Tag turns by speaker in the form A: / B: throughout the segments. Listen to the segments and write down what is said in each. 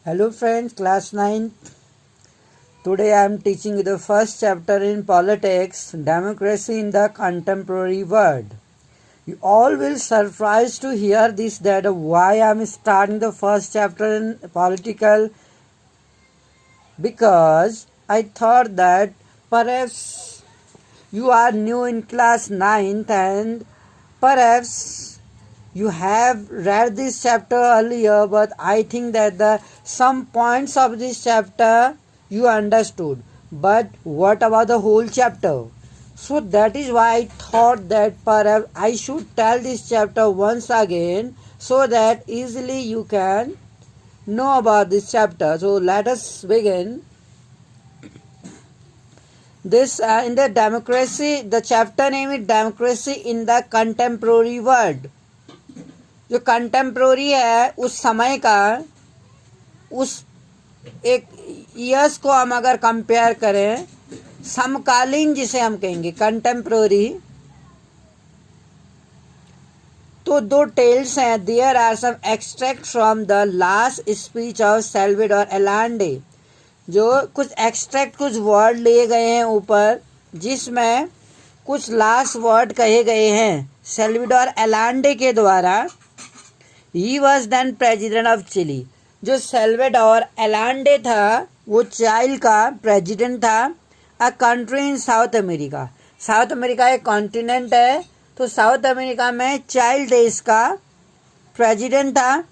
A: Hello friends, class 9. Today I am teaching you the first chapter in politics, democracy in the contemporary world. You all will surprised to hear this that why I am starting the first chapter in political, because I thought that perhaps you are new in class 9th and perhaps you have read this chapter earlier, but I think that the some points of this chapter you understood, but what about the whole chapter? So that is why I thought that perhaps I should tell this chapter once again so that easily you can know about this chapter. So let us begin. This in the democracy, the chapter name is democracy in the contemporary world. जो contemporary है उस समय का, उस एक years को हम अगर कंपेयर करें, समकालीन जिसे हम कहेंगे कंटेम्प्रोरी, तो दो टेल्स हैं. There are some extract from the last speech of Salvador Allende. जो कुछ एक्सट्रैक्ट, कुछ वर्ड लिए गए हैं ऊपर, जिसमें कुछ लास्ट वर्ड कहे गए हैं सैल्वाडोर अलांडे के द्वारा. He was then president of Chile. जो सैल्वाडोर अलांडे था वो चाइल का प्रेजिडेंट था. A country in South America. South America एक कॉन्टिनेंट है, तो साउथ अमेरिका में चाइल देश का प्रेजिडेंट था.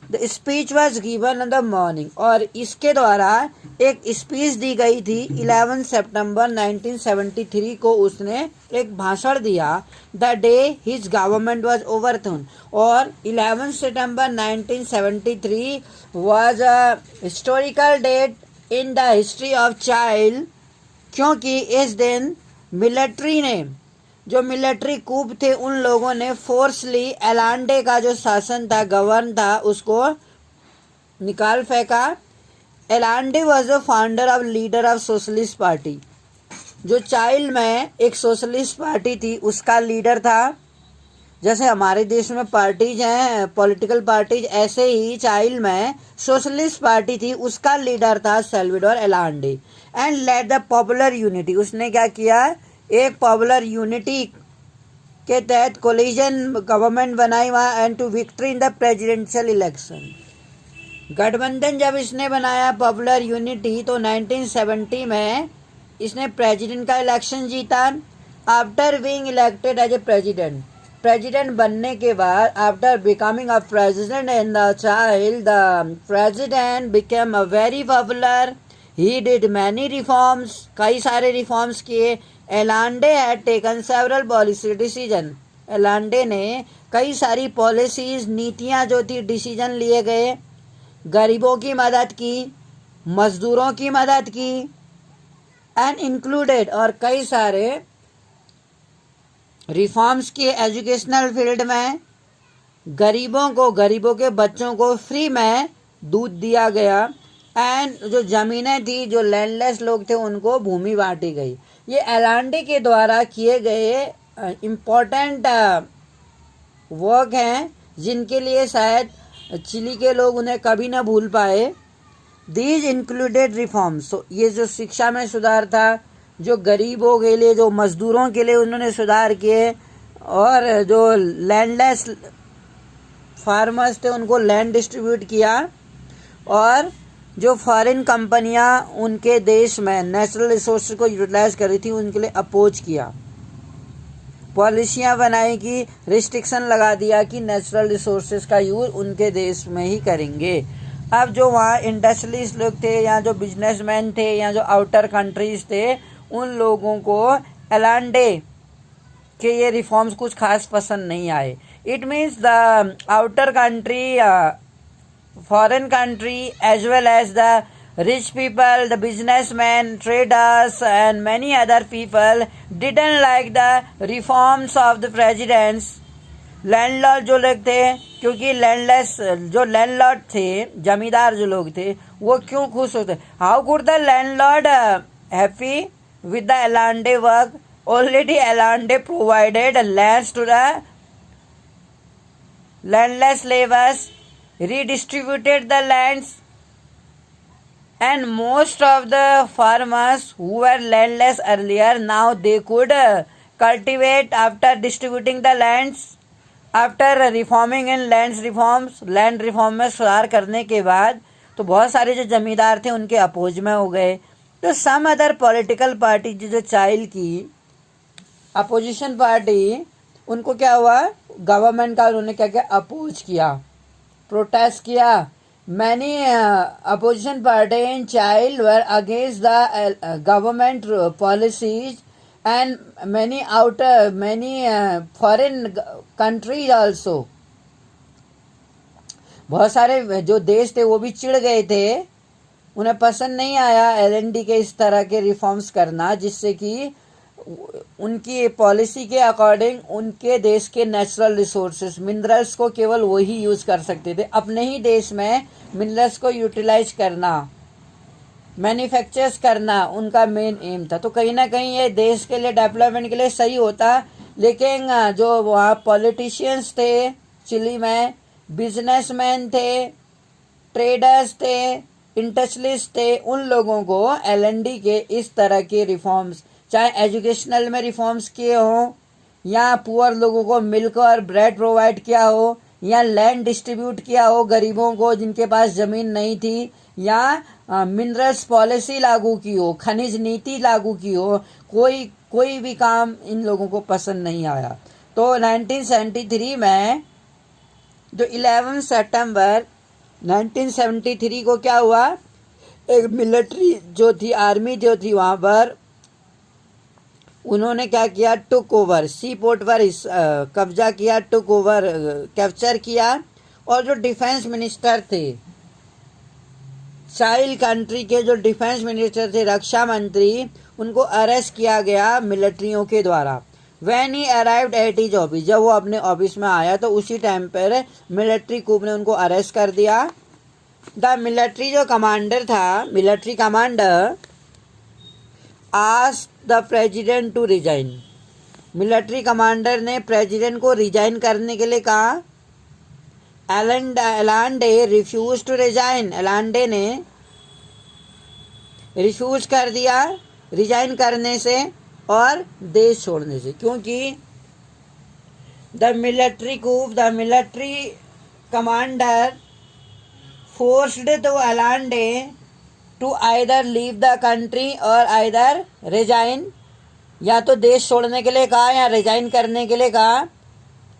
A: The speech was given in the morning. और इसके द्वारा एक स्पीच दी गई थी. 11 सितंबर 1973 को उसने एक भाषण दिया. The day his government was overthrown. और 11 सितंबर 1973 was a historical date in the history of Chile, क्योंकि इस दिन मिलिट्री ने, जो मिलिट्री कूप थे, उन लोगों ने फोर्सली अलांडे का जो शासन था, गवर्न था, उसको निकाल फेंका. Allende was the founder of leader of socialist party. जो चाइल्ड में एक सोशलिस्ट पार्टी थी उसका लीडर था. जैसे हमारे देश में पार्टीज हैं, पॉलिटिकल पार्टीज, ऐसे ही चाइल्ड में सोशलिस्ट पार्टी थी, उसका लीडर था Salvador Allende. And led the Popular Unity. उसने क्या किया, एक पॉपुलर यूनिटी के तहत कोलिजन गवर्नमेंट बनाई वहाँ, and to victory in the presidential election. गठबंधन जब इसने बनाया पॉपुलर यूनिटी, तो 1970 में इसने प्रेसिडेंट का इलेक्शन जीता. After being elected as a president, president बनने के बाद, after becoming a president in the Chile, the president became a very popular. He did many reforms. कई सारे रिफॉर्म्स किए. Allende had taken several policy decision. Allende ने कई सारी policies, नीतियां जो थी, डिसीजन लिए गए. गरीबों की मदद की, मजदूरों की मदद की, एंड इंक्लूडेड, और कई सारे रिफॉर्म्स किए एजुकेशनल फील्ड में. गरीबों के बच्चों को फ्री में दूध दिया गया. एंड जो ज़मीनें थी, जो लैंडलेस लोग थे, उनको भूमि बांटी गई. ये अलांडे के द्वारा किए गए इम्पोर्टेंट वर्क हैं, जिनके लिए शायद चिली के लोग उन्हें कभी ना भूल पाए. These included reforms. ये जो शिक्षा में सुधार था, जो गरीबों के लिए, जो मजदूरों के लिए उन्होंने सुधार किए, और जो लैंडलेस फार्मर्स थे उनको लैंड डिस्ट्रीब्यूट किया, और जो फॉरेन कंपनियां उनके देश में नेचुरल रिसोर्स को यूटिलाइज कर रही थी, उनके लिए अपोज किया. पॉलिसियां बनाई कि रिस्ट्रिक्शन लगा दिया कि नेचुरल रिसोर्सेज का यूज उनके देश में ही करेंगे. अब जो वहाँ इंडस्ट्रियलिस्ट लोग थे, या जो बिजनेसमैन थे, या जो आउटर कंट्रीज थे, उन लोगों को अलांडे के ये रिफॉर्म्स कुछ खास पसंद नहीं आए. It means the outer country, foreign country, as well as the rich people, the businessmen, traders, and many other people didn't like the reforms of the presidents. Landlord जो लोग थे, क्योंकि लैंडलेस जो लैंडलॉर्ड थे, जमींदार जो लोग थे, वो क्यों खुश होते? How could the landlord happy with the Allende work? Already Allende provided lands to the landless laborers, redistributed the lands, and most of the farmers who were landless earlier, now they could cultivate after distributing the lands. After reforming in land reform में सुधार करने के बाद तो बहुत सारे जो जमींदार थे उनके अपोज में हो गए। तो सम अदर पॉलिटिकल पार्टी जो चाइल्ड की अपोजिशन पार्टी, उनको क्या हुआ, गवर्नमेंट का उन्होंने क्या किया, अपोज किया, प्रोटेस्ट किया। Many opposition party in child were against the government policies and many foreign countries also। बहुत सारे जो देश थे वो भी चिढ़ गए थे, उन्हें पसंद नहीं आया एलएनडी के इस तरह के रिफॉर्म्स करना, जिससे कि उनकी पॉलिसी के अकॉर्डिंग उनके देश के नेचुरल रिसोर्सेज मिनरल्स को केवल वही यूज कर सकते थे, अपने ही देश में मिनरल्स को यूटिलाइज करना, मैन्युफैक्चर्स करना उनका मेन एम था। तो कहीं ना कहीं ये देश के लिए, डेवलपमेंट के लिए सही होता, लेकिन जो वहाँ पॉलिटिशियंस थे चिली में, बिजनेसमैन थे, ट्रेडर्स थे, इंडस्ट्रियलिस्ट थे, उन लोगों को एलएनडी के इस तरह के रिफॉर्म्स, चाहे एजुकेशनल में रिफॉर्म्स किए हों, या पुअर लोगों को मिल्क और ब्रेड प्रोवाइड किया हो, या लैंड डिस्ट्रीब्यूट किया हो गरीबों को जिनके पास ज़मीन नहीं थी, या मिनरल्स पॉलिसी लागू की हो, खनिज नीति लागू की हो, कोई भी काम इन लोगों को पसंद नहीं आया। तो 1973 में जो 11 सितंबर 1973 को क्या हुआ, एक मिलिट्री जो थी, आर्मी जो थी वहाँ पर, उन्होंने क्या किया, टुक ओवर, सी पोर्ट पर कब्जा किया, टुक ओवर कैप्चर किया। और जो डिफेंस मिनिस्टर थे, चाइल्ड कंट्री के जो डिफेंस मिनिस्टर थे, रक्षा मंत्री, उनको अरेस्ट किया गया मिलिट्रियों के द्वारा। When he arrived at his office, जब वो अपने ऑफिस में आया तो उसी टाइम पर मिलिट्री कूप ने उनको अरेस्ट कर दिया। द मिलिट्री जो कमांडर था, military commander asked the president to resign, military commander ने प्रेसिडेंट को रिजाइन करने के लिए कहा। Allende refuse to resign, Allende ने रिफ्यूज कर दिया रिजाइन करने से और देश छोड़ने से, क्योंकि the military coup, the military commander forced to Allende to either leave the country और आइदर रिजाइन, या तो देश छोड़ने के लिए कहा या रिजाइन करने के लिए कहा,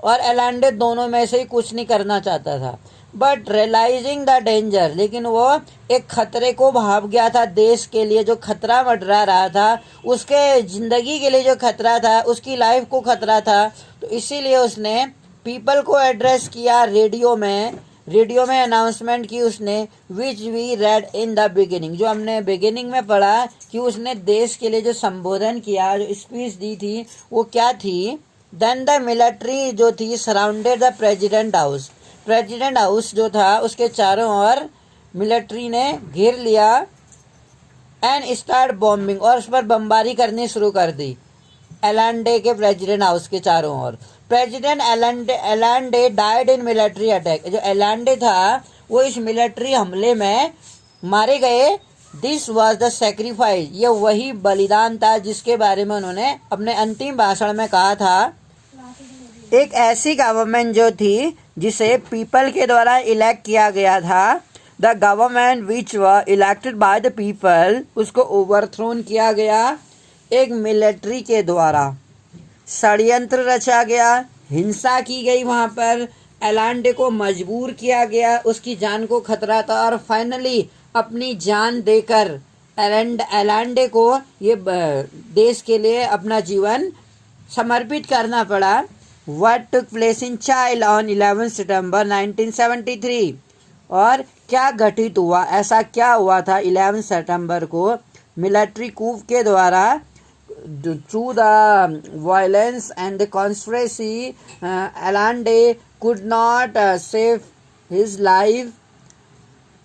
A: और एलांडे दोनों में से ही कुछ नहीं करना चाहता था। बट रियलाइजिंग द डेंजर, लेकिन वो एक खतरे को भाप गया था, देश के लिए जो खतरा मंडरा रहा था, उसके ज़िंदगी के लिए जो खतरा था, उसकी लाइफ को खतरा था, तो इसीलिए उसने पीपल को एड्रेस किया रेडियो में अनाउंसमेंट की उसने, which we read in the beginning, जो हमने बिगिनिंग में पढ़ा कि उसने देश के लिए जो संबोधन किया, जो स्पीच दी थी, वो क्या थी। देन द मिलिट्री जो थी सराउंडेड द प्रेसिडेंट हाउस जो था उसके चारों ओर मिलिट्री ने घेर लिया, एंड स्टार्ट बॉम्बिंग, और उस पर बमबारी करनी शुरू कर दी एलांडे के प्रेसिडेंट हाउस के चारों ओर। President Allende died in military attack, जो एलांडे था वो इस मिलिट्री हमले में मारे गए। दिस वॉज द सेक्रीफाइस, ये वही बलिदान था जिसके बारे में उन्होंने अपने अंतिम भाषण में कहा था। एक ऐसी गवर्नमेंट जो थी जिसे पीपल के द्वारा इलेक्ट किया गया था, the government which were elected by the people, उसको ओवरथ्रोन किया गया एक मिलिट्री के द्वारा। षड्यंत्र रचा गया, हिंसा की गई, वहाँ पर एलांडे को मजबूर किया गया, उसकी जान को खतरा था, और फाइनली अपनी जान देकर एलांडे को ये देश के लिए अपना जीवन समर्पित करना पड़ा। What took place in Chile on 11 सितंबर 1973, और क्या घटित हुआ, ऐसा क्या हुआ था 11 सितंबर को मिलिट्री कूप के द्वारा। Through the violence and the conspiracy, Allende could not save his life.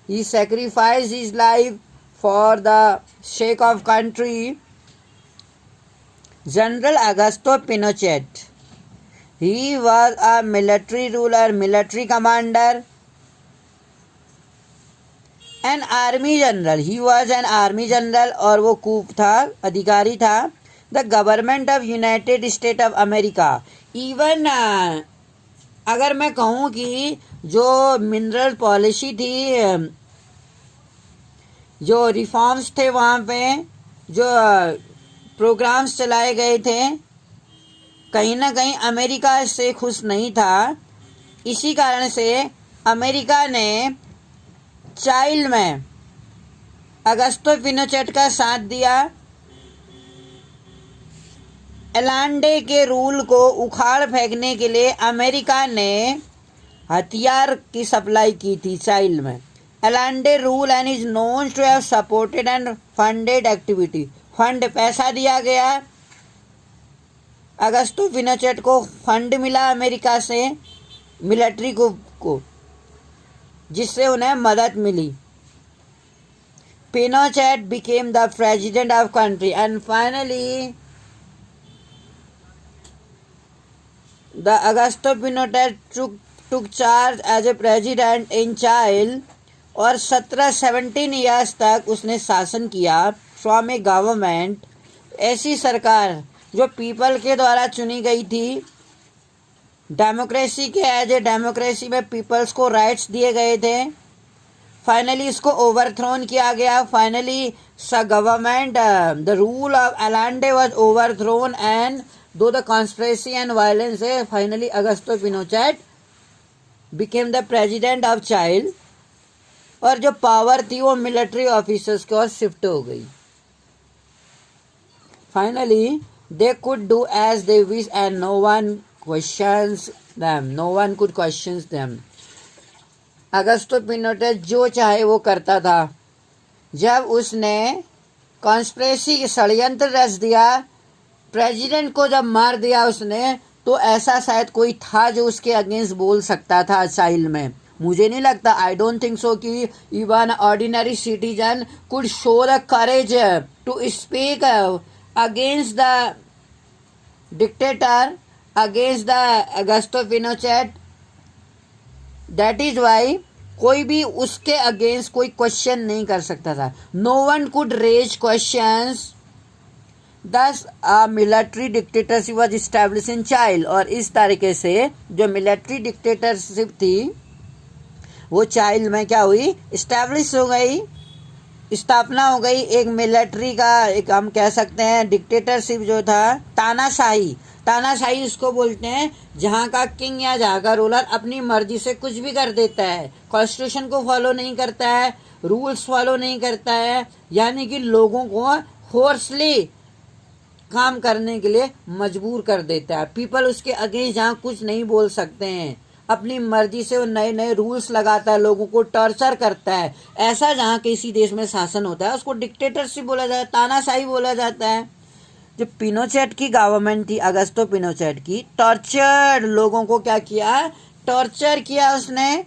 A: He sacrificed his life for the sake of country. General Augusto Pinochet, he was a military ruler, military commander, an army general, he was an army general, और वो कूप था, अधिकारी था। The government of United state of America, even अगर मैं कहूँ कि जो मिनरल पॉलिसी थी, जो रिफॉर्म्स थे वहाँ पे, जो प्रोग्राम्स चलाए गए थे, कहीं ना कहीं अमेरिका इससे खुश नहीं था। इसी कारण से अमेरिका ने चाइल्ड में अगस्तो पिनोचेट का साथ दिया। एलांडे के रूल को उखाड़ फेंकने के लिए अमेरिका ने हथियार की सप्लाई की थी चाइल्ड में। Allende rule and is known to have supported and funded activity, fund पैसा दिया गया, अगस्तो पिनोचेट को फंड मिला अमेरिका से मिलिट्री को जिससे उन्हें मदद मिली। Pinochet became the president of country and finally the Augusto Pinochet took charge as a president in child, और 17 ईयर्स तक उसने शासन किया फ्रॉम ए गवर्नमेंट, ऐसी सरकार जो पीपल के द्वारा चुनी गई थी। डेमोक्रेसी के एज ए डेमोक्रेसी में पीपल्स को राइट्स दिए गए थे। फाइनली इसको ओवरथ्रोन किया गया। Finally government the rule of Allende was overthrown and though the conspiracy and violence है, finally Augusto Pinochet became the president of Chile, और जो पावर थी वो मिलिट्री ऑफिसर्स की ओर शिफ्ट हो गई। Finally they could do as they wish and no one questions them, no one could questions them. Augusto Pinochet जो चाहे वो करता था। जब उसने कॉन्स्पिरेसी की षड्यंत्र रच दिया, प्रेसिडेंट को जब मार दिया उसने, तो ऐसा शायद कोई था जो उसके अगेंस्ट बोल सकता था चाइल्ड में। मुझे नहीं लगता, आई डोंट थिंक सो कि even ordinary citizen could show the courage to speak against the dictator, against the Augusto Pinochet. That is why कोई भी उसके अगेंस्ट कोई क्वेश्चन नहीं कर सकता था। No one could raise questions. This military dictatorship was establish in Chile, और इस तरीके से जो मिलिट्री डिक्टेटरशिप थी वो चाइल्ड में क्या हुई, इस्टेब्लिश हो गई, स्थापना हो गई। एक मिलिट्री का, एक हम कह सकते हैं डिक्टेटरशिप जो था, तानाशाही, तानाशाही उसको बोलते हैं जहाँ का किंग या जहाँ का रूलर अपनी मर्जी से कुछ भी कर देता है, कॉन्स्टिट्यूशन को फॉलो नहीं करता है, रूल्स फॉलो नहीं करता है, यानी कि लोगों को फोर्सली काम करने के लिए मजबूर कर देता है। पीपल उसके अगेंस्ट जहाँ कुछ नहीं बोल सकते हैं, अपनी मर्जी से वो नए नए रूल्स लगाता है, लोगों को टॉर्चर करता है। ऐसा जहाँ किसी देश में शासन होता है उसको डिक्टेटरशिप बोला जाता है, तानाशाही बोला जाता है। जो पिनोचेट की गवर्नमेंट थी, अगस्तो पिनोचेट की, टॉर्चर, लोगों को क्या किया, टॉर्चर किया उसने,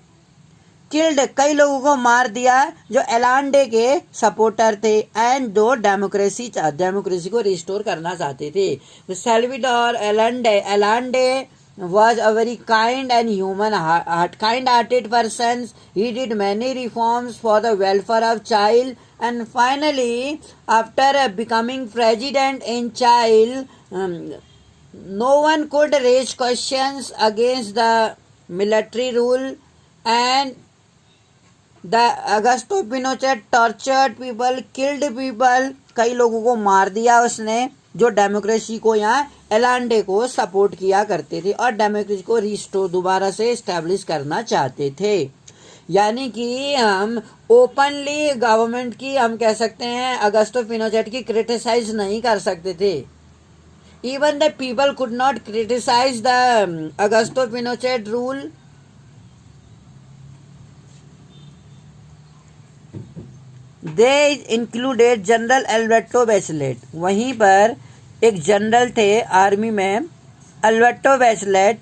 A: किल्ड, कई लोगों को मार दिया जो एलांडे के सपोर्टर थे एंड जो डेमोक्रेसी को रिस्टोर करना चाहते थे। Salvador Allende was a very kind and kind-hearted person. He did many reforms for the welfare of child, and finally, after becoming president in child, no one could raise questions against the military rule, and the Augusto Pinochet tortured people, killed people, कई लोगों को मार दिया उसने जो democracy को यहाँ एलांडे को सपोर्ट किया करते थे और डेमोक्रेसी को रिस्टोर दोबारा से इस्टेब्लिश करना चाहते थे। यानी कि हम ओपनली गवर्नमेंट की, हम कह सकते हैं, अगस्तो पिनोचेट की क्रिटिसाइज नहीं कर सकते थे। Even the people could not criticise the Augusto Pinochet rule. They included general Alberto Bachelet, वहीं पर एक जनरल थे आर्मी में, Alberto Bachelet,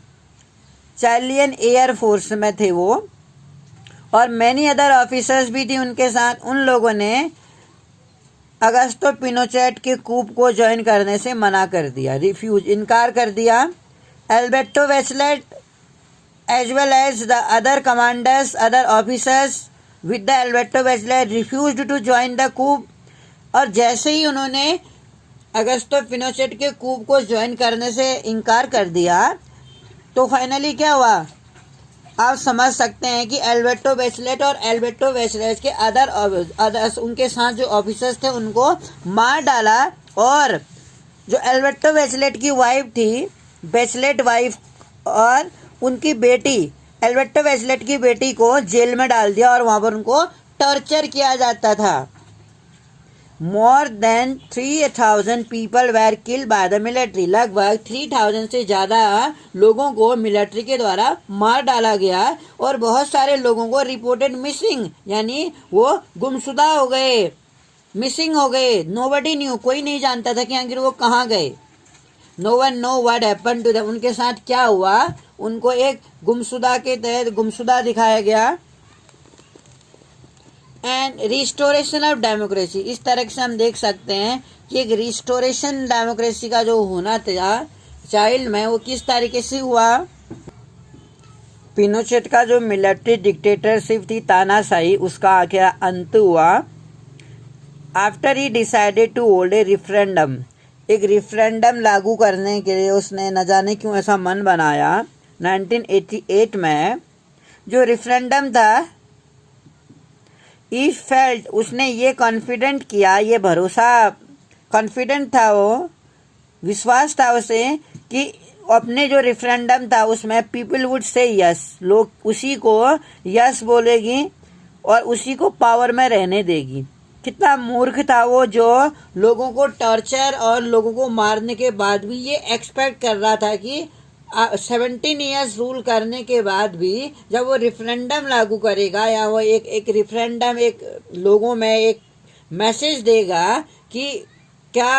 A: Chilean air force में थे वो, और मैनी अदर ऑफिसर्स भी थी उनके साथ। उन लोगों ने अगस्तो पिनोचेट के कूप को ज्वाइन करने से मना कर दिया, रिफ्यूज, इनकार कर दिया। Alberto Bachelet as well as the other commanders, other officers with the Alberto Bachelet refused to join the coup. और जैसे ही उन्होंने अगस्टो पिनोचेट के कूप को ज्वाइन करने से इनकार कर दिया तो फाइनली क्या हुआ, आप समझ सकते हैं कि अल्बर्टो बेचलेट और अल्बर्टो बेचलेट के अदर्स उनके साथ जो ऑफिसर्स थे उनको मार डाला। और जो अल्बर्टो बेचलेट की वाइफ थी, बेचलेट वाइफ, और उनकी बेटी अल्बर्टो बेचलेट की बेटी को जेल में डाल दिया और वहाँ पर उनको टॉर्चर किया जाता था। More than 3000 people where killed by the military. लगभग 3000 से ज़्यादा लोगों को मिलिट्री के द्वारा मार डाला गया और बहुत सारे लोगों को रिपोर्टेड मिसिंग, यानी वो गुमशुदा हो गए, मिसिंग हो गए। नोबडी न्यू, कोई नहीं जानता था कि आखिर वो कहाँ गए। No one know what happened to them, उनके साथ क्या हुआ, उनको एक गुमशुदा के तहत गुमशुदा दिखाया गया। एंड रिस्टोरेशन ऑफ डेमोक्रेसी, इस तरह से हम देख सकते हैं कि एक रिस्टोरेशन डेमोक्रेसी का जो होना था चाइल्ड में, वो किस तरीके से हुआ। पिनोचेट का जो मिलिट्री डिक्टेटरशिप थी, तानाशाही, उसका आखिर अंत हुआ। After he decided to hold a referendum, एक रिफरेंडम लागू करने के लिए उसने न जाने क्यों ऐसा मन बनाया। 1988 में जो रिफरेंडम था, ई फेल्ट, उसने ये कॉन्फिडेंट किया, ये भरोसा, कॉन्फिडेंट था, वो विश्वास था उसे कि अपने जो रेफरेंडम था उसमें पीपल वुड से यस, लोग उसी को यस बोलेगी और उसी को पावर में रहने देगी। कितना मूर्ख था वो, जो लोगों को टॉर्चर और लोगों को मारने के बाद भी ये एक्सपेक्ट कर रहा था कि 17 ईयर्स रूल करने के बाद भी जब वो रेफरेंडम लागू करेगा या वो एक रेफरेंडम एक लोगों में एक मैसेज देगा कि क्या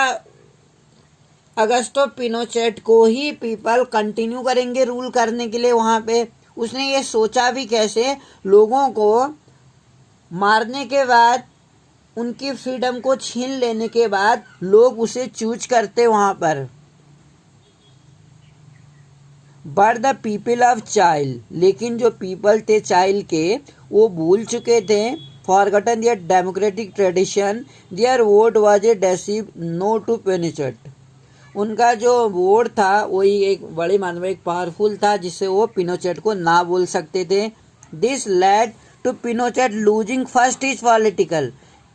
A: अगस्टो पिनोचेट को ही पीपल कंटिन्यू करेंगे रूल करने के लिए वहाँ पे। उसने ये सोचा भी कैसे, लोगों को मारने के बाद, उनकी फ्रीडम को छीन लेने के बाद लोग उसे चूज करते वहाँ पर। But the people of child, लेकिन जो पीपल थे चाइल्ड के, वो भूल चुके थे, forgotten their democratic tradition, their vote was a decisive no to Pinochet. उनका जो वोट था वही एक बड़े मात्रा में एक पावरफुल था जिससे वो पिनोचेट को ना बोल सकते थे। This led to Pinochet losing first is political,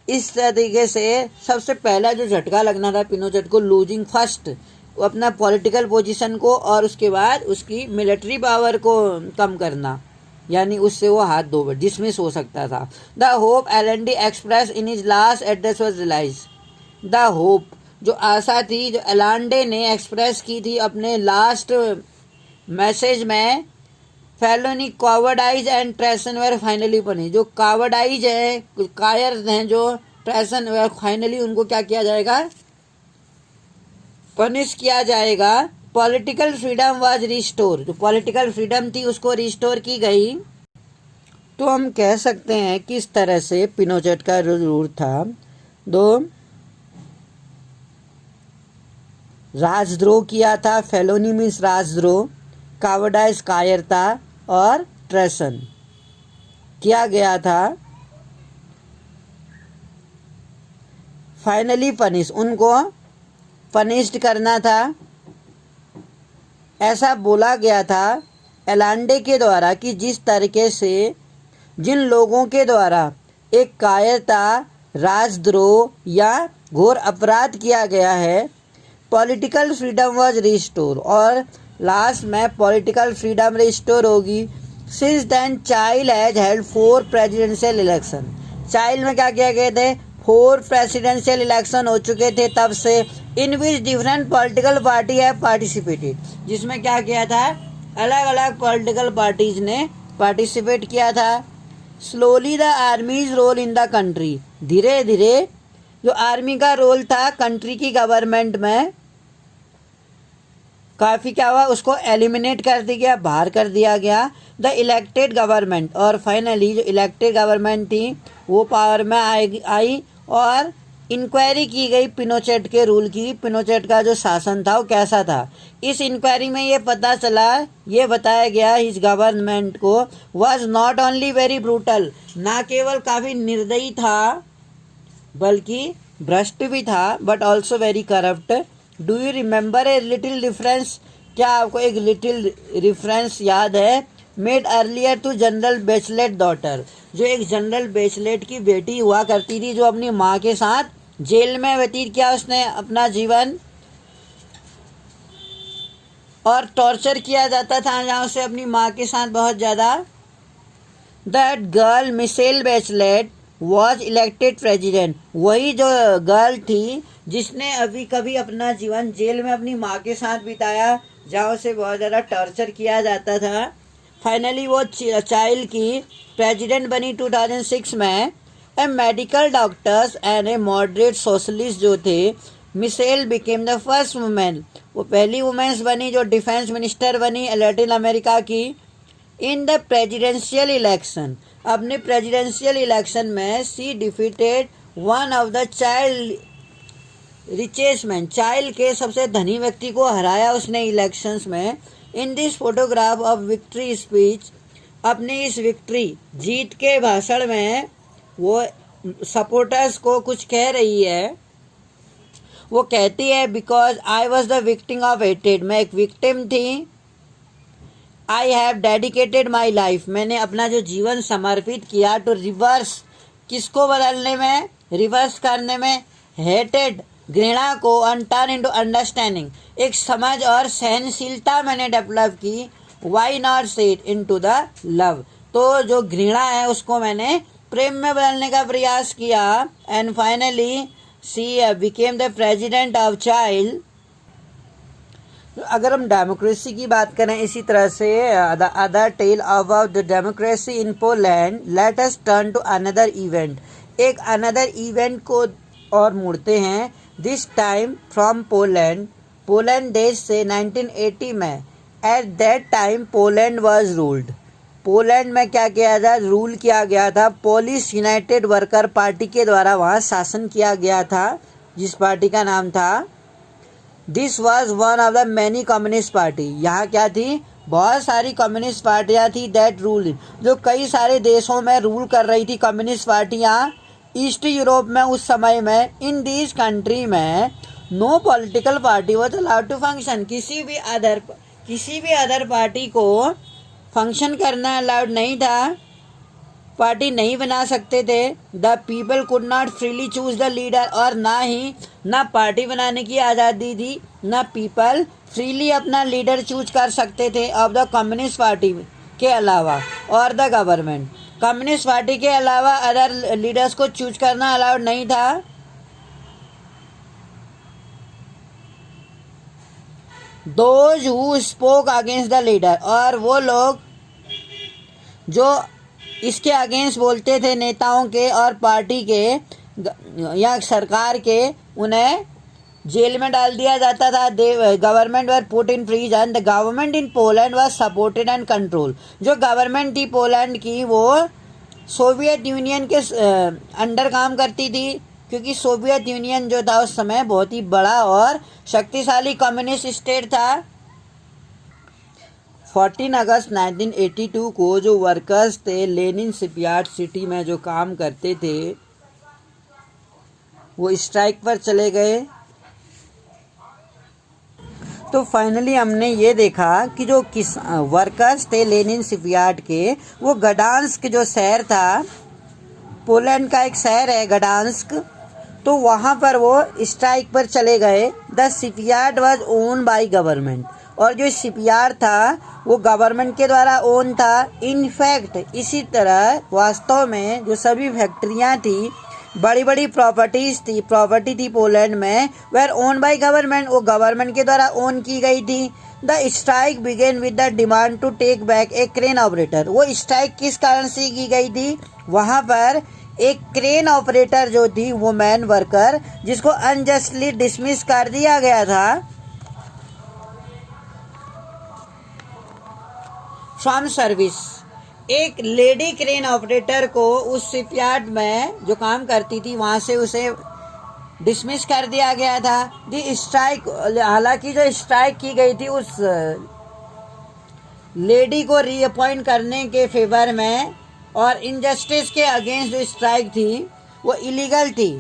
A: इस तरीके से सबसे पहला जो झटका लगना था पिनोचेट को, लूजिंग फर्स्ट, अपना पॉलिटिकल पोजीशन को और उसके बाद उसकी मिलिट्री पावर को कम करना, यानी उससे वो हाथ धो डिसमिस हो सकता था। The hope Allende expressed in his last address was realise, the hope, जो आशा थी जो एलांडे ने एक्सप्रेस की थी अपने लास्ट मैसेज में, फेलोनी कॉवर्डाइज एंड ट्रेसन वेर फाइनली पनी, जो कॉवर्डाइज है, कायर हैं, जो ट्रेसन वेर फाइनली उनको क्या किया जाएगा, पनिश किया जाएगा। पॉलिटिकल फ्रीडम वाज रिस्टोर, जो पॉलिटिकल फ्रीडम थी उसको रिस्टोर की गई। तो हम कह सकते हैं किस तरह से पिनोचेट का रूल था। दो राजद्रोह किया था, फेलोनी मीन्स राजद्रोह, कावर्डाइज कायरता और ट्रेसन किया गया था। फाइनली पनिश, उनको पनिश्ड करना था, ऐसा बोला गया था एलांडे के द्वारा कि जिस तरीके से जिन लोगों के द्वारा एक कायरता, राजद्रोह या घोर अपराध किया गया है, पॉलिटिकल फ्रीडम वाज रिस्टोर, और लास्ट में पॉलिटिकल फ्रीडम रिस्टोर होगी। Since then Chile has held 4 presidential election, Chile में क्या किया गए थे, 4 प्रेसिडेंशियल इलेक्शन हो चुके थे तब से, इन विच डिफरेंट पॉलिटिकल पार्टी है पार्टिसिपेटेड, जिसमें क्या किया था, अलग अलग पॉलिटिकल पार्टीज ने पार्टिसिपेट किया था। Slowly the army's role in the country, धीरे धीरे जो आर्मी का रोल था कंट्री की गवर्नमेंट में काफ़ी क्या हुआ, उसको एलिमिनेट कर दिया गया, बाहर कर दिया गया। द इलेक्टेड गवर्नमेंट, और फाइनली जो इलेक्टेड गवर्नमेंट थी वो पावर में आई और इंक्वायरी की गई पिनोचेट के रूल की। पिनोचेट का जो शासन था वो कैसा था। इस इंक्वायरी में ये पता चला, ये बताया गया हिज गवर्नमेंट को was not only very brutal, ना केवल काफ़ी निर्दयी था बल्कि भ्रष्ट भी था, but also very corrupt. Do you remember a little difference, क्या आपको एक लिटिल रिफरेंस याद है? Made earlier to general Bachelet daughter, जो एक जनरल बेचलेट की बेटी हुआ करती थी, जो अपनी माँ के साथ जेल में व्यतीत किया उसने अपना जीवन, और टॉर्चर किया जाता था जहाँ उसे अपनी माँ के साथ बहुत ज़्यादा। That girl Michelle Bachelet was elected president, वही जो गर्ल थी जिसने अभी कभी अपना जीवन जेल में अपनी माँ के साथ बिताया जहाँ उसे बहुत ज़्यादा टॉर्चर किया जाता था। फाइनली वो चाइल्ड की प्रेसिडेंट बनी 2006 में। A medical doctors and a moderate socialist जो थे, Michelle became the first women, वो पहली वुमेन्स बनी जो डिफेंस मिनिस्टर बनी लैटिन अमेरिका की। इन द प्रेजिडेंशियल इलेक्शन, अपने प्रेजिडेंशियल इलेक्शन में she defeated one of the child richest man, child के सबसे धनी व्यक्ति को हराया उसने इलेक्शंस में। In this photograph of victory speech, अपने इस विक्ट्री जीत के भाषण में वो सपोर्टर्स को कुछ कह रही है। वो कहती है because I was the victim of hated, मैं एक विक्टिम थी। I have dedicated my life, मैंने अपना जो जीवन समर्पित किया टू रिवर्स, किसको बदलने में, रिवर्स करने में, हेटेड घृणा को, टर्न इनटू अंडरस्टैंडिंग, एक समझ और सहनशीलता मैंने डेवलप की। Why not set into the love, तो जो घृणा है उसको मैंने प्रेम में बदलने का प्रयास किया। And finally she became the president of Chile. अगर हम डेमोक्रेसी की बात करें इसी तरह से the other tell about the democracy in Poland, let us turn to another event, एक अनदर इवेंट को और मुड़ते हैं। This time from Poland, Poland देश से 1980 में। At that time Poland was ruled, Poland में क्या किया था, रूल किया गया था पोलिश यूनाइटेड वर्कर पार्टी के द्वारा वहाँ शासन किया गया था, जिस पार्टी का नाम था। This was one of the many communist party, यहाँ क्या थी, बहुत सारी कम्युनिस्ट पार्टियाँ थी दैट रूल, जो कई सारे देशों में रूल कर रही थी कम्युनिस्ट पार्टियाँ ईस्ट यूरोप में उस समय में। इन दिस कंट्री में no political party was allowed to function, किसी भी अदर पार्टी को फंक्शन करना अलाउड नहीं था, पार्टी नहीं बना सकते थे। The people could not freely choose the leader, और ना पार्टी बनाने की आज़ादी थी, ना पीपल फ्रीली अपना लीडर चूज कर सकते थे ऑफ द कम्युनिस्ट पार्टी के अलावा, और द गवर्नमेंट, कम्युनिस्ट पार्टी के अलावा अदर लीडर्स को चूज करना अलाउड नहीं था। Those who spoke against the leader, और वो लोग जो इसके अगेंस्ट बोलते थे नेताओं के और पार्टी के या सरकार के, उन्हें जेल में डाल दिया जाता था। Government were put in prison. The government in Poland was supported and control, जो गवर्नमेंट थी पोलैंड की वो सोवियत यूनियन के अंडर काम करती थी, क्योंकि सोवियत यूनियन जो था उस समय बहुत ही बड़ा और शक्तिशाली कम्युनिस्ट स्टेट था। 14 अगस्त 1982 को जो वर्कर्स थे लेनिन शिपयार्ड सिटी में जो काम करते थे वो स्ट्राइक पर चले गए। तो फाइनली हमने ये देखा कि जो वर्कर्स थे लेनिन शिपयार्ड के, वो गडांस्क जो शहर था, पोलैंड का एक शहर है गडांस्क, तो वहाँ पर वो स्ट्राइक पर चले गए। The shipyard was own by government, और जो शिपयार्ड था वो गवर्नमेंट के द्वारा ओन था। इनफैक्ट इसी तरह वास्तव में जो सभी फैक्ट्रियाँ थी, बड़ी बड़ी प्रॉपर्टी थी पोलैंड में, वेर ओन बाय गवर्नमेंट, वो गवर्नमेंट के द्वारा ओन की गई थी। The strike began with the demand to take back a crane operator, वो स्ट्राइक किस कारण से की गई थी, वहाँ पर एक क्रेन ऑपरेटर जो थी वुमेन वर्कर, जिसको अनजस्टली डिसमिस कर दिया गया था फ्रॉम सर्विस। एक लेडी क्रेन ऑपरेटर को उस शिपयार्ड में जो काम करती थी वहाँ से उसे डिसमिस कर दिया गया था। दी स्ट्राइक, हालांकि जो स्ट्राइक की गई थी उस लेडी को रीअपॉइंट करने के फेवर में और इनजस्टिस के अगेंस्ट जो स्ट्राइक थी वो इलीगल थी,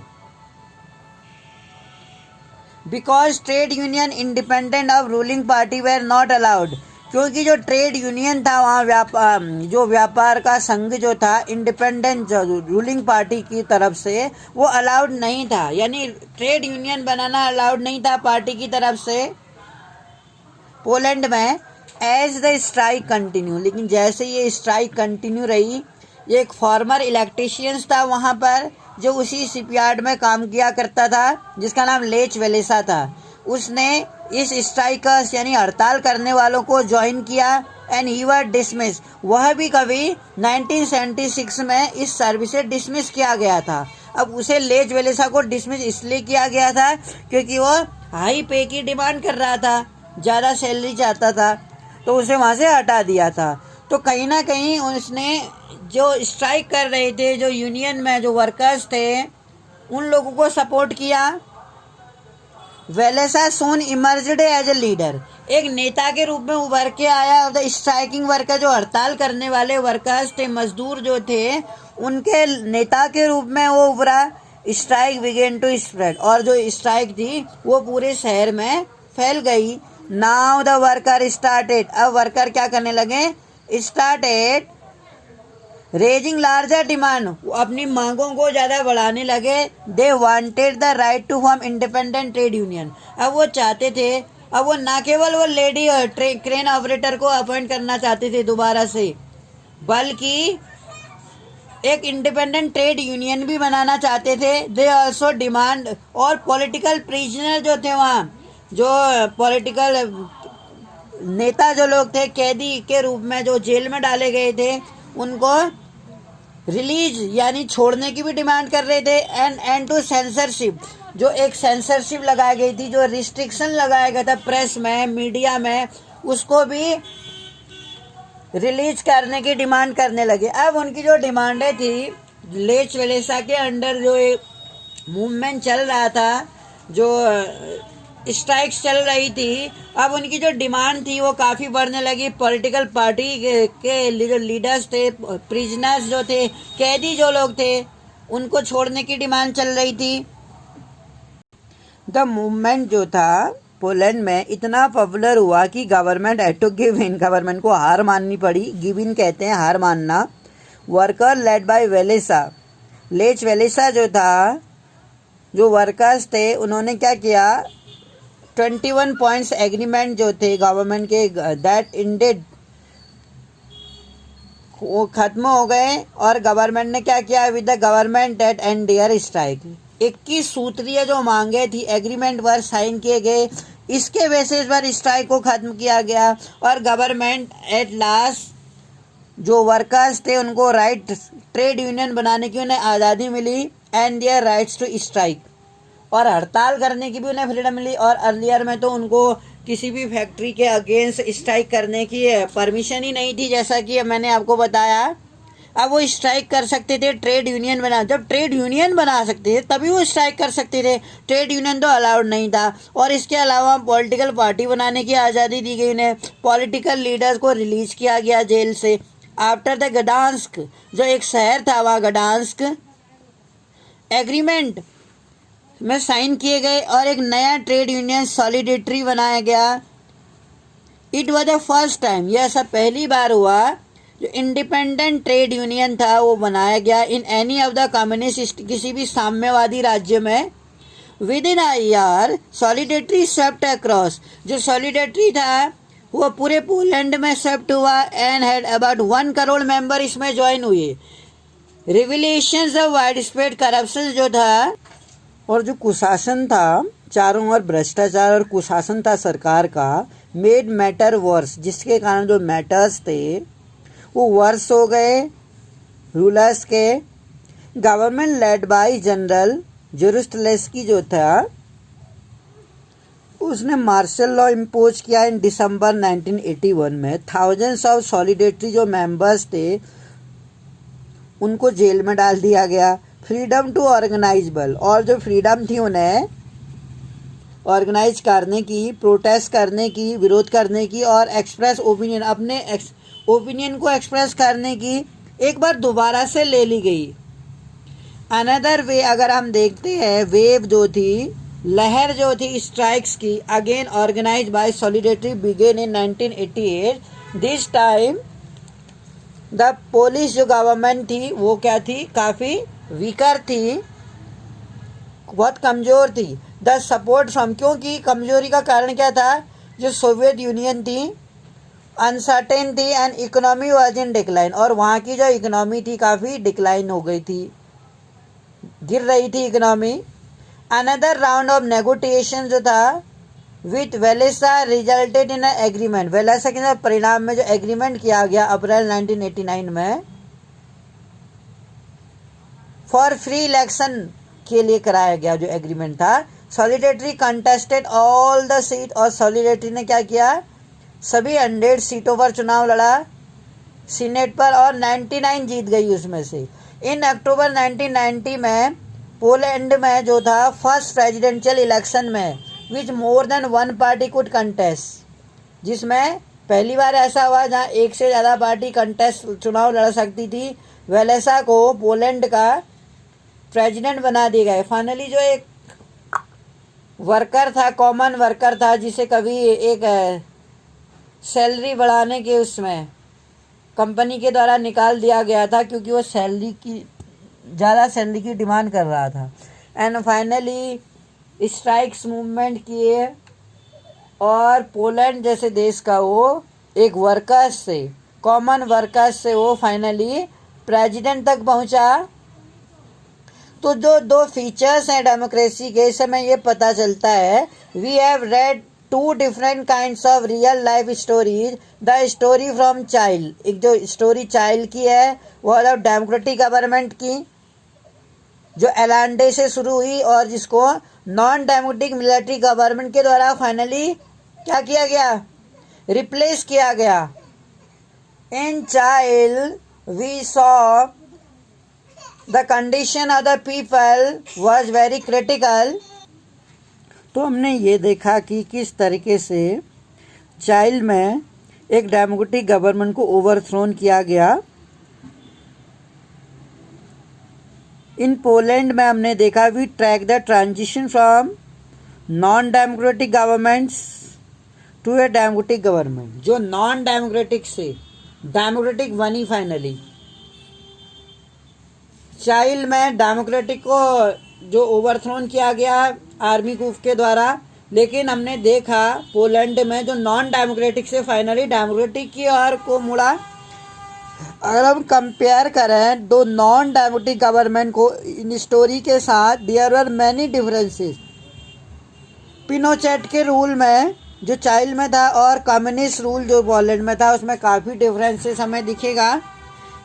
A: because trade union independent of ruling party were not allowed. क्योंकि जो ट्रेड यूनियन था वहाँ जो व्यापार का संघ जो था इंडिपेंडेंट जो रूलिंग पार्टी की तरफ से वो अलाउड नहीं था, यानी ट्रेड यूनियन बनाना अलाउड नहीं था पार्टी की तरफ से पोलैंड में। एज द स्ट्राइक कंटिन्यू, लेकिन जैसे ये स्ट्राइक कंटिन्यू रही, एक फॉर्मर इलेक्ट्रीशियंस था वहाँ पर जो उसी शिपयार्ड में काम किया करता था जिसका नाम लेच वेलेसा था। उसने इस स्ट्राइकर्स यानी हड़ताल करने वालों को ज्वाइन किया एंड ही वर डिसमिस। वह भी कभी 1976 में इस सर्विस से डिसमिस किया गया था। अब उसे लेच वेलेसा को डिसमिस इसलिए किया गया था क्योंकि वो हाई पे की डिमांड कर रहा था, ज़्यादा सैलरी चाहता था, तो उसे वहाँ से हटा दिया था। तो कहीं ना कहीं उसने जो स्ट्राइक कर रहे थे, जो यूनियन में जो वर्कर्स थे, उन लोगों को सपोर्ट किया। वेलेसा सून इमर्ज्ड एज ए लीडर, एक नेता के रूप में उभर के आया। द स्ट्राइकिंग वर्कर, जो हड़ताल करने वाले वर्कर्स थे, मजदूर जो थे, उनके नेता के रूप में वो उभरा। स्ट्राइक बिगेन टू स्प्रेड, और जो स्ट्राइक थी वो पूरे शहर में फैल गई। नाउ द वर्कर स्टार्टेड, अब वर्कर क्या करने लगे, स्टार्टेड रेजिंग लार्जर डिमांड, अपनी मांगों को ज़्यादा बढ़ाने लगे। They wanted the right to form independent trade union, अब वो चाहते थे, अब वो ना केवल वो लेडी क्रेन ऑपरेटर को अपॉइंट करना चाहते थे दोबारा से, बल्कि एक इंडिपेंडेंट ट्रेड यूनियन भी बनाना चाहते थे। दे ऑल्सो डिमांड, और पॉलिटिकल प्रिजनर जो थे वहाँ, जो पॉलिटिकल नेता जो लोग थे, कैदी के रूप में जो जेल में डाले गए थे, उनको रिलीज यानी छोड़ने की भी डिमांड कर रहे थे। एंड टू सेंसरशिप, जो एक सेंसरशिप लगाई गई थी, जो रिस्ट्रिक्शन लगाया गया था प्रेस में, मीडिया में, उसको भी रिलीज करने की डिमांड करने लगे। अब उनकी जो डिमांडें थी, लेच वेलेसा के अंडर जो एक मूवमेंट चल रहा था, जो स्ट्राइक्स चल रही थी, अब उनकी जो डिमांड थी वो काफ़ी बढ़ने लगी। पॉलिटिकल पार्टी के जो लीडर्स थे, प्रिजनर्स जो थे, कैदी जो लोग थे, उनको छोड़ने की डिमांड चल रही थी। द मूवमेंट जो था पोलैंड में इतना पॉपुलर हुआ कि government had to give in, government को हार माननी पड़ी। गिव इन कहते हैं हार मानना। वर्कर लेड बाय वेलेसा, लेच वेलेसा जो था, जो वर्कर्स थे, उन्होंने क्या किया, 21 पॉइंट्स एग्रीमेंट जो थे गवर्नमेंट के, दैट इंडेड, वो खत्म हो गए। और गवर्नमेंट ने क्या किया, with the government at end their strike, 21 सूत्रीय जो मांगे थी, एग्रीमेंट पर साइन किए गए, इसके बेसिस पर स्ट्राइक को खत्म किया गया। और गवर्नमेंट एट लास्ट जो वर्कर्स थे उनको राइट ट्रेड यूनियन बनाने की उन्हें आज़ादी मिली and their rights to strike, और हड़ताल करने की भी उन्हें फ्रीडम मिली। और अर्लियर में तो उनको किसी भी फैक्ट्री के अगेंस्ट स्ट्राइक करने की परमिशन ही नहीं थी, जैसा कि मैंने आपको बताया। अब वो स्ट्राइक कर सकते थे, ट्रेड यूनियन बना, जब ट्रेड यूनियन बना सकते थे तभी वो स्ट्राइक कर सकते थे, ट्रेड यूनियन तो अलाउड नहीं था। और इसके अलावा पॉलिटिकल पार्टी बनाने की आज़ादी दी गई उन्हें, पॉलिटिकल लीडर्स को रिलीज किया गया जेल से। आफ्टर द गडांस्क, जो एक शहर था वहाँ गडांस्क, एग्रीमेंट में साइन किए गए और एक नया ट्रेड यूनियन सॉलिडेटरी बनाया गया। It was the first time, यह सब पहली बार हुआ जो इंडिपेंडेंट ट्रेड यूनियन था वो बनाया गया in any of the communist, किसी भी साम्यवादी राज्य में। With in a year सॉलिडेटरी swept across, जो सॉलिडेटरी था वो पूरे पोलैंड में स्वेप्ट हुआ and had about 1 crore member इसमें ज्वाइन हुए। रिविलेशंस ऑफ वाइड स्प्रेड करप्शन जो था, और जो कुशासन था, चारों ओर भ्रष्टाचार और कुशासन था सरकार का, मेड मैटर वर्स, जिसके कारण जो मैटर्स थे वो वर्स हो गए रूलर्स के। गवर्नमेंट लेड बाय जनरल जेरुसलेस्की जो था, उसने मार्शल लॉ इम्पोज किया इन दिसंबर 1981 में। थाउजेंड्स ऑफ सॉलिडेटरी जो मेंबर्स थे उनको जेल में डाल दिया गया। फ्रीडम टू ऑर्गेनाइजेबल, और जो फ्रीडम थी उन्हें ऑर्गेनाइज करने की, प्रोटेस्ट करने की, विरोध करने की और एक्सप्रेस ओपिनियन, अपने ओपिनियन को एक्सप्रेस करने की एक बार दोबारा से ले ली गई। अनदर वे अगर हम देखते हैं, वेव जो थी, लहर जो थी स्ट्राइक्स की again organise by Solidarity began in 1988। This time the police जो गवर्नमेंट थी वो क्या थी, काफ़ी वीकर थी, बहुत कमज़ोर थी। द सपोर्ट फ्रॉम, क्योंकि कमज़ोरी का कारण क्या था, जो सोवियत यूनियन थी अनसर्टेन थी and economy was in decline, और वहाँ की जो इकोनॉमी थी काफ़ी डिक्लाइन हो गई थी, गिर रही थी economy. Another round of negotiation जो था विथ वेलेसा रिजल्टेड इन एग्रीमेंट, वेलेसा के परिणाम में जो एग्रीमेंट किया गया अप्रैल 1989 में फॉर फ्री इलेक्शन के लिए कराया गया जो एग्रीमेंट था। Solidarity contested all the seat, और सॉलिडेरिटी ने क्या किया, सभी 100 सीटों पर चुनाव लड़ा सीनेट पर और 99 जीत गई उसमें से। इन अक्टूबर 1990 में पोलैंड में जो था फर्स्ट प्रेसिडेंशियल इलेक्शन में which more than one party could contest, जिसमें पहली बार ऐसा हुआ जहां एक से ज़्यादा पार्टी कंटेस्ट चुनाव लड़ सकती थी, वेलेसा को पोलैंड का प्रेसिडेंट बना दिया गया। फाइनली जो एक वर्कर था, कॉमन वर्कर था, जिसे कभी एक सैलरी बढ़ाने के उसमें कंपनी के द्वारा निकाल दिया गया था क्योंकि वो ज़्यादा सैलरी की डिमांड कर रहा था। एंड फाइनली स्ट्राइक्स मूवमेंट किए और पोलैंड जैसे देश का वो एक वर्कर्स से, कॉमन वर्कर्स से वो फाइनली प्रेसिडेंट तक पहुंचा। तो जो दो फीचर्स हैं डेमोक्रेसी के, इस समय ये पता चलता है, we have read two different kinds of real life stories. The story from Chile, एक जो स्टोरी चाइल्ड की है वो है डेमोक्रेटिक गवर्नमेंट की जो एलांडे से शुरू हुई और जिसको नॉन डेमोक्रेटिक मिलिट्री गवर्नमेंट के द्वारा फाइनली क्या किया गया, रिप्लेस किया गया। In Chile we saw the condition of the people was very critical. तो हमने ये देखा कि किस तरीके से चाइल्ड में एक डेमोक्रेटिक गवर्नमेंट को ओवरथ्रोन किया गया। इन पोलैंड में हमने देखा we track the transition from non democratic governments to a democratic government, जो नॉन डेमोक्रेटिक से डेमोक्रेटिक बनी फाइनली। चाइल्ड में डेमोक्रेटिक को जो ओवरथ्रोन किया गया आर्मी कूफ के द्वारा, लेकिन हमने देखा पोलैंड में जो नॉन डेमोक्रेटिक से फाइनली डेमोक्रेटिक की ओर को मुड़ा। अगर हम कंपेयर करें दो नॉन डेमोक्रेटिक गवर्नमेंट को इन स्टोरी के साथ, देयर आर मैनी डिफरेंसेस। पिनोचेट के रूल में जो चाइल्ड में था और कम्युनिस्ट रूल जो पोलैंड में था उसमें काफ़ी डिफरेंसेस हमें दिखेगा।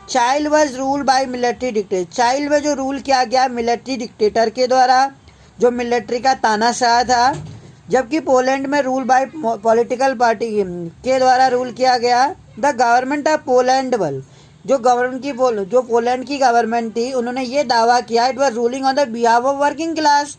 A: Child was rule by military dictator, child में जो रूल किया गया मिलिट्री डिक्टेटर के द्वारा, जो मिलिट्री का तानाशाह था, जबकि पोलैंड में रूल बाय पॉलिटिकल पार्टी के द्वारा रूल किया गया। द गवर्नमेंट ऑफ पोलैंड बल, जो पोलैंड की गवर्नमेंट थी उन्होंने ये दावा किया it was ruling on the behalf of working class,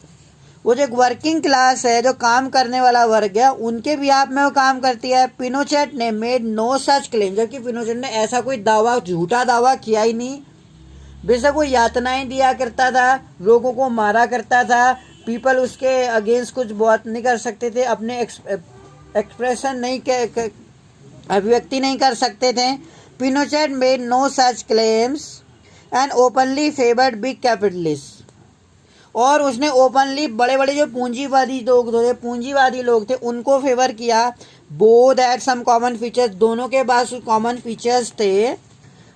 A: वो जो एक वर्किंग क्लास है, जो काम करने वाला वर्ग है, उनके बिहाफ में वो काम करती है। पिनोचेट ने मेड नो सच क्लेम, जबकि पिनोचेट ने ऐसा कोई दावा, झूठा दावा किया ही नहीं। बेशक वो यातनाएं दिया करता था, लोगों को मारा करता था, पीपल उसके अगेंस्ट कुछ बात नहीं कर सकते थे, अपने एक्सप्रेशन नहीं अभिव्यक्ति नहीं कर सकते थे। Pinochet made no such claims and openly favoured big capitalist, और उसने ओपनली बड़े बड़े जो पूंजीवादी लोग थे उनको फेवर किया। Both had some common features, दोनों के पास कॉमन फीचर्स थे।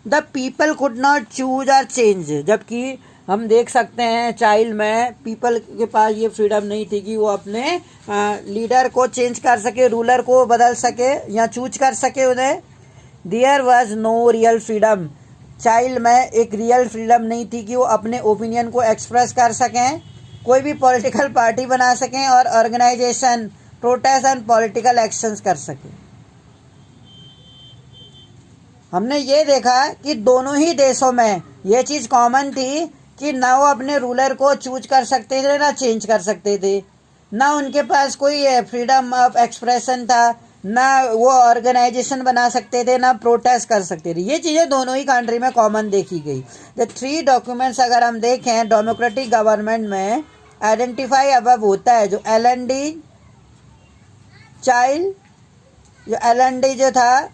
A: The people could not choose or change, जबकि हम देख सकते हैं चाइल्ड में पीपल के पास ये फ्रीडम नहीं थी कि वो अपने लीडर को चेंज कर सके, रूलर को बदल सके या चूज कर सके उन्हें। There was no real freedom, Chile में एक रियल फ्रीडम नहीं थी कि वो अपने ओपिनियन को एक्सप्रेस कर सकें, कोई भी पॉलिटिकल पार्टी बना सकें और organisation, protest and political actions कर सकें। हमने ये देखा कि दोनों ही देशों में ये चीज़ कॉमन थी कि ना वो अपने रूलर को चूज कर सकते थे ना चेंज कर सकते थे, ना उनके पास कोई फ्रीडम ऑफ एक्सप्रेशन था, ना वो ऑर्गेनाइजेशन बना सकते थे, ना प्रोटेस्ट कर सकते थे। ये चीज़ें दोनों ही कंट्री में कॉमन देखी गई। द थ्री डॉक्यूमेंट्स अगर हम देखें डेमोक्रेटिक गवर्नमेंट में आइडेंटिफाई अब होता है, जो एलएनडी चाइल्ड, जो एलएनडी जो था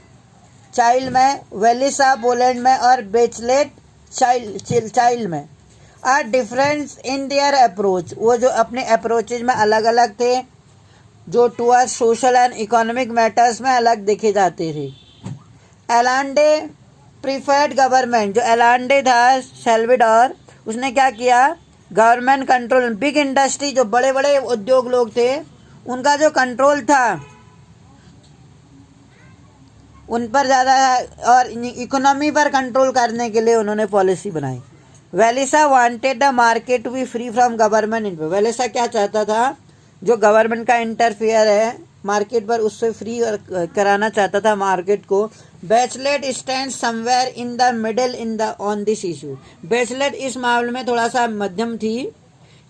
A: चाइल्ड में, वेलिसा पोलैंड में और बेचलेट चाइल्ड में, are difference in their approach, वो जो अपने अप्रोचेज में अलग अलग थे, जो towards social and economic matters में अलग देखे जाते थे। एलांडे प्रीफर्ड गवर्नमेंट, जो एलांडे था सेल्वाडोर, उसने क्या किया, गवर्नमेंट कंट्रोल, बिग इंडस्ट्री, जो बड़े बड़े उद्योग लोग थे उनका जो कंट्रोल था उन पर ज़्यादा, और इकोनॉमी पर कंट्रोल करने के लिए उन्होंने पॉलिसी बनाई। वेलिसा wanted the market to be free from government. वेलिसा क्या चाहता था, जो गवर्नमेंट का इंटरफेयर है मार्केट पर उससे फ्री कराना चाहता था मार्केट को। Bachelet stand somewhere in the middle in the on this issue. Bachelet इस मामले में थोड़ा सा मध्यम थी।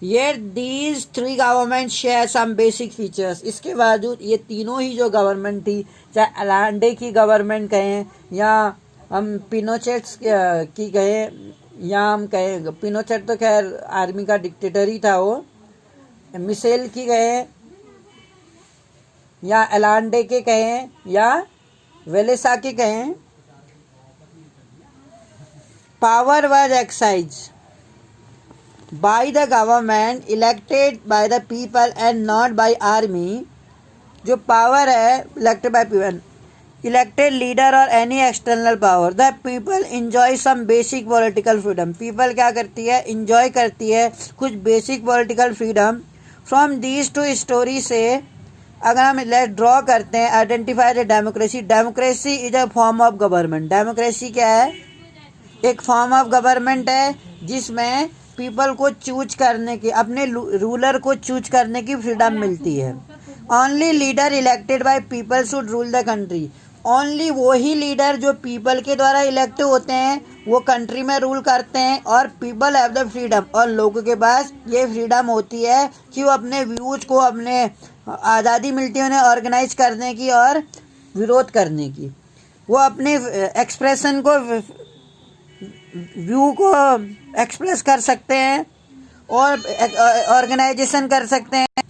A: ये these three government share some basic features, इसके बावजूद ये तीनों ही जो गवर्नमेंट थी, चाहे अलांडे की गवर्नमेंट कहें या हम पिनोचेट की कहें, या हम कहें पिनोचेट तो खैर आर्मी का डिक्टेटर ही था, वो मिसेल की कहें या अलांडे के कहें या वेलेसा के कहें, power was excise by the government elected by the people and not by army। जो पावर है elected by people, elected leader और any external power. The people enjoy some basic political freedom, people क्या करती है, enjoy करती है कुछ basic political freedom. From these two story से अगर हम लेट ड्रॉ करते हैं, identify the democracy. Democracy is a form of government. Democracy क्या है, एक फॉर्म ऑफ गवर्नमेंट है जिसमें पीपल को चूज करने की, अपने रूलर को चूज करने की फ्रीडम मिलती है। Only leader elected by people should rule the country. Only वही लीडर जो पीपल के द्वारा इलेक्ट होते हैं वो कंट्री में रूल करते हैं, और पीपल हैव द फ्रीडम, और लोगों के पास ये फ्रीडम होती है कि वो अपने व्यूज को, अपने आज़ादी मिलती है उन्हें ऑर्गेनाइज करने की और विरोध करने की। वो अपने एक्सप्रेशन को, व्यू को एक्सप्रेस कर सकते हैं और ऑर्गेनाइजेशन कर सकते हैं।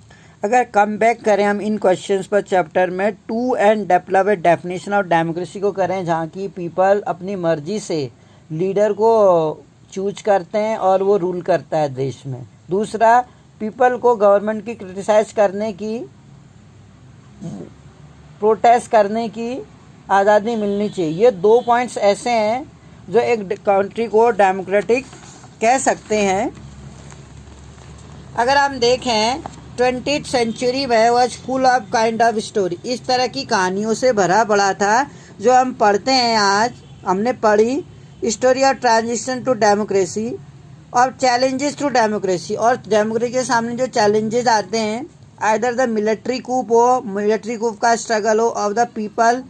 A: अगर कम बैक करें हम इन क्वेश्चंस पर चैप्टर में 2 and develop definition of democracy को करें, जहाँ की पीपल अपनी मर्जी से लीडर को चूज करते हैं और वो रूल करता है देश में। दूसरा, पीपल को गवर्नमेंट की क्रिटिसाइज करने की, प्रोटेस्ट करने की आज़ादी मिलनी चाहिए। ये 2 पॉइंट्स ऐसे हैं जो एक कंट्री को डेमोक्रेटिक कह सकते हैं। अगर हम देखें 20th सेंचुरी में was full of kind of story, इस तरह की कहानियों से भरा पड़ा था जो हम पढ़ते हैं। आज हमने पढ़ी story of transition to democracy और चैलेंजेस टू डेमोक्रेसी, और डेमोक्रेसी के सामने जो चैलेंजेस आते हैं, आइदर द मिलिट्री कूप हो, मिलिट्री कूप का स्ट्रगल हो, ऑफ द पीपल,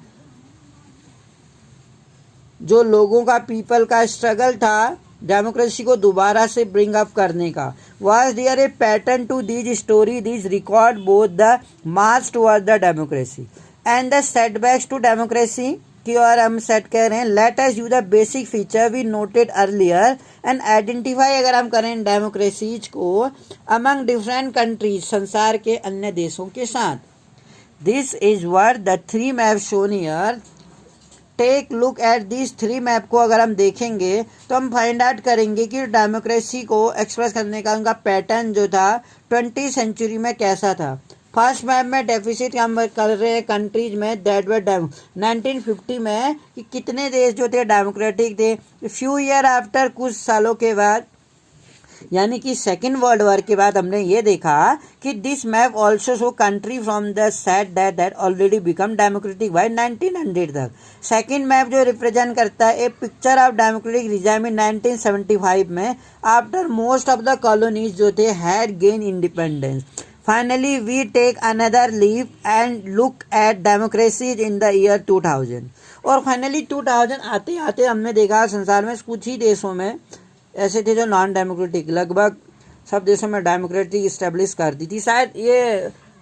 A: जो लोगों का, पीपल का स्ट्रगल था डेमोक्रेसी को दोबारा से ब्रिंग अप करने का। Was there a pattern to these story, these record both the march toward the democracy and the setbacks to democracy की ओर हम सेट कर रहे हैं। Let us use the basic feature we noted earlier and identify, अगर हम करें democracies को अमंग डिफरेंट कंट्रीज, संसार के अन्य देशों के साथ। This is what the 3 map shown here. Take look at this 3 map को अगर हम देखेंगे तो हम फाइंड आउट करेंगे कि डेमोक्रेसी को एक्सप्रेस करने का उनका पैटर्न जो था 20th सेंचुरी में कैसा था। फर्स्ट मैप में डेफिसिट हम कर रहे हैं कंट्रीज में, दैट वर 1950 में कि कितने देश जो थे डेमोक्रेटिक थे। फ्यू ईयर आफ्टर, कुछ सालों के बाद, यानी कि सेकेंड वर्ल्ड वॉर के बाद हमने ये देखा कि this map also show country from the set that already become democratic by 1900 तक। सेकेंड मैप जो रिप्रेजेंट करता है a picture of democratic regime in 1975 में, after most of the colonies जो थे had gain independence. Finally we take another leap and look at democracy in the year 2000। और finally 2000 आते आते हमने देखा संसार में कुछ ही देशों में ऐसे थे जो नॉन डेमोक्रेटिक, लगभग सब देशों में डेमोक्रेटिक इस्टेब्लिश कर दी थी। शायद ये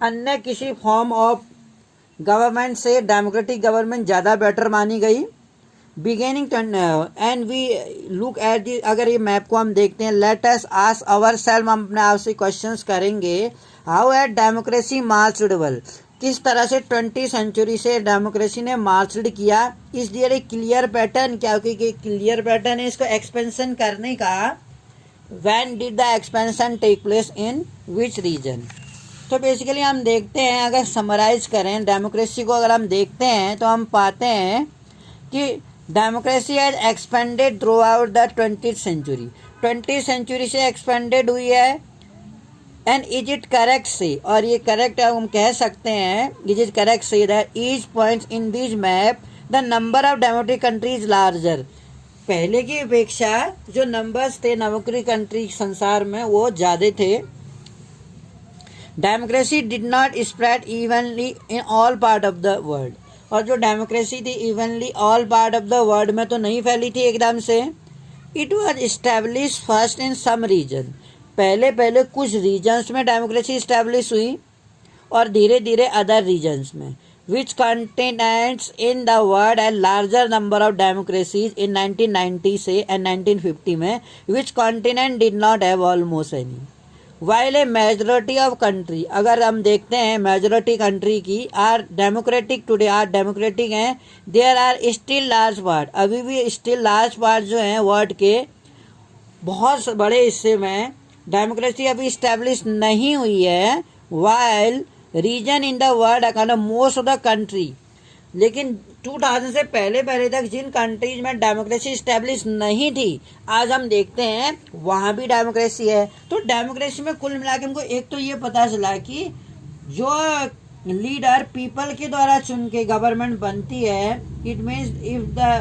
A: अन्य किसी फॉर्म ऑफ गवर्नमेंट से डेमोक्रेटिक गवर्नमेंट ज़्यादा बेटर मानी गई। Beginning and we look at the, अगर ये मैप को हम देखते हैं, लेट अस आस्क आवरसेल्फ, हम अपने आप से क्वेश्चंस करेंगे, how had democracy marched well, किस तरह से 20वीं सेंचुरी से डेमोक्रेसी ने मार्च्ड किया। इस दियर एक क्लियर पैटर्न, क्या क्योंकि क्लियर पैटर्न है इसको एक्सपेंशन करने का। When did the expansion take place in which region. तो बेसिकली हम देखते हैं, अगर समराइज करें डेमोक्रेसी को, अगर हम देखते हैं तो हम पाते हैं कि democracy has expanded throughout the 20th century, 20th century से एक्सपेंडेड हुई है। एंड इज इट करेक्ट से, और ये करेक्ट हम कह सकते हैं, is it correct say that each point in this map the number of democratic countries larger, पहले की अपेक्षा जो नंबर्स थे डेमोक्रेटिक कंट्री संसार में वो ज़्यादा थे। Democracy did not spread evenly in all part of the world, और जो डेमोक्रेसी थी evenly all part of the world में तो नहीं फैली थी एकदम से। It was establish first in some region, पहले कुछ रीजन्स में डेमोक्रेसी इस्टेब्लिश हुई और धीरे धीरे अदर रीजन्स में। Which continents in the world and larger number of democracies in 1990 से एंड 1950 में, which continent did not have almost any. While a majority of country, अगर हम देखते हैं मेजोरिटी कंट्री की are democratic today, are democratic हैं, there are still large part, अभी भी स्टिल लार्ज पार्ट जो हैं वर्ल्ड के बहुत बड़े हिस्से में डेमोक्रेसी अभी इस्टेब्लिश नहीं हुई है। While region in the world account most of the country, लेकिन 2000 से पहले तक जिन कंट्रीज में डेमोक्रेसी इस्टेब्लिश नहीं थी, आज हम देखते हैं वहाँ भी डेमोक्रेसी है। तो डेमोक्रेसी में कुल मिला के हमको एक तो ये पता चला कि जो लीडर पीपल के द्वारा चुन के गवर्नमेंट बनती है, it means if the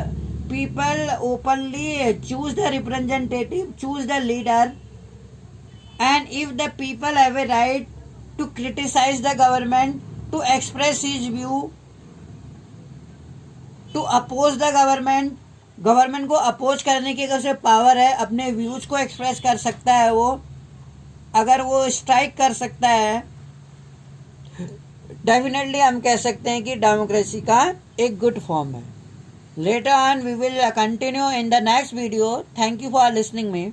A: people openly choose the representative, choose the leader, and if the people have a right to criticize the government, to express his view, to oppose the government, government को oppose करने की अगर उसे power है, अपने views को express कर सकता है वो, अगर वो स्ट्राइक कर सकता है, डेफिनेटली हम कह सकते हैं कि डेमोक्रेसी का एक गुड फॉर्म है। Later on we will continue in the next video. Thank you for listening me.